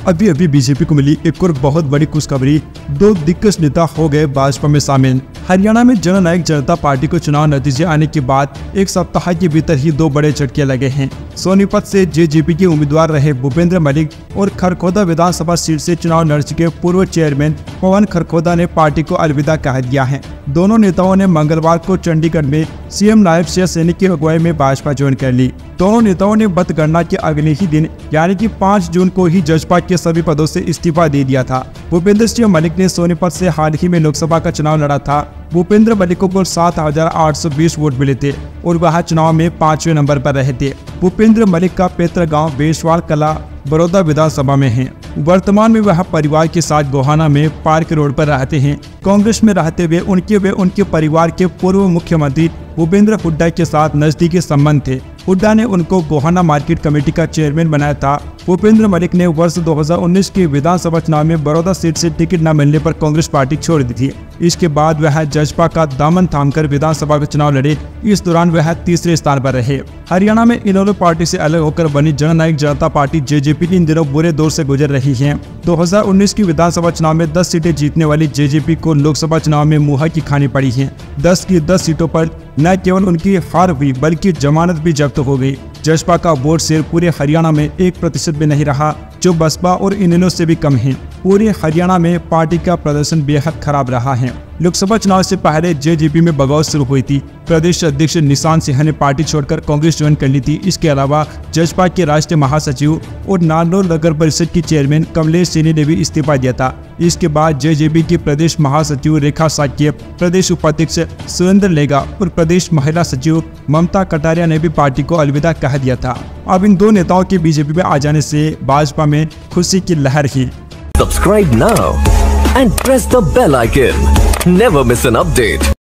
अभी अभी बीजेपी को मिली एक और बहुत बड़ी खुशखबरी। 2 दिग्गज नेता हो गए भाजपा में शामिल। हरियाणा में जननायक जनता पार्टी को चुनाव नतीजे आने के बाद एक सप्ताह के भीतर ही 2 बड़े झटके लगे हैं। सोनीपत से जेजेपी के उम्मीदवार रहे भूपेंद्र मलिक और खरखोदा विधानसभा सीट से चुनाव लड़ चुके पूर्व चेयरमैन पवन खरखोदा ने पार्टी को अलविदा कह दिया है। दोनों नेताओं ने मंगलवार को चंडीगढ़ में सीएम नायब सिंह सैनी की अगुवाई में भाजपा ज्वाइन कर ली। दोनों नेताओं ने मतगणना के अगले ही दिन यानी कि 5 जून को ही जजपा के सभी पदों से इस्तीफा दे दिया था। भूपेंद्र सिंह मलिक ने सोनीपत से हाल ही में लोकसभा का चुनाव लड़ा था। भूपेंद्र मलिक को कुल 7,820 वोट मिले थे और वह चुनाव में 5वें नंबर पर रहे थे। भूपेंद्र मलिक का पैतृक गांव बेसवाल कला बड़ौदा विधानसभा में है। वर्तमान में वह परिवार के साथ गोहाना में पार्क रोड पर रहते हैं। कांग्रेस में रहते हुए उनके परिवार के पूर्व मुख्यमंत्री भूपेंद्र हुड्डा के साथ नजदीकी संबंध थे। हुड्डा ने उनको गोहाना मार्केट कमेटी का चेयरमैन बनाया था। भूपेंद्र मलिक ने वर्ष 2019 के विधानसभा चुनाव में बड़ौदा सीट से टिकट न मिलने पर कांग्रेस पार्टी छोड़ दी थी। इसके बाद वह जजपा का दामन थामकर विधानसभा का चुनाव लड़े। इस दौरान वह तीसरे स्थान पर रहे। हरियाणा में इनेलो पार्टी से अलग होकर बनी जननायक जनता पार्टी जेजेपी इन दिनों बुरे दौर से गुजर रही है। 2019 की विधानसभा चुनाव में 10 सीटें जीतने वाली जेजेपी को लोकसभा चुनाव में मुँह की खानी पड़ी है। 10 की 10 सीटों पर न केवल उनकी हार हुई बल्कि जमानत भी जब्त हो गई। जजपा का वोट शेयर पूरे हरियाणा में 1% भी नहीं रहा, जो बसपा और इनेलो से भी कम है। पूरे हरियाणा में पार्टी का प्रदर्शन बेहद खराब रहा है। लोकसभा चुनाव से पहले जेजेपी में बगावत शुरू हुई थी। प्रदेश अध्यक्ष निशान सिंह ने पार्टी छोड़कर कांग्रेस ज्वाइन कर ली थी। इसके अलावा जजपा के राष्ट्रीय महासचिव और नारनौल नगर परिषद की चेयरमैन कमलेश सैनी ने भी इस्तीफा दिया था। इसके बाद जेजेपी की प्रदेश महासचिव रेखा साक्य, प्रदेश उपाध्यक्ष सुरेंद्र लेगा और प्रदेश महिला सचिव ममता कटारिया ने भी पार्टी को अलविदा कह दिया था। अब इन 2 नेताओं के बीजेपी में आ जाने से भाजपा में खुशी की लहर ही। Subscribe now and press the bell icon. Never miss an update.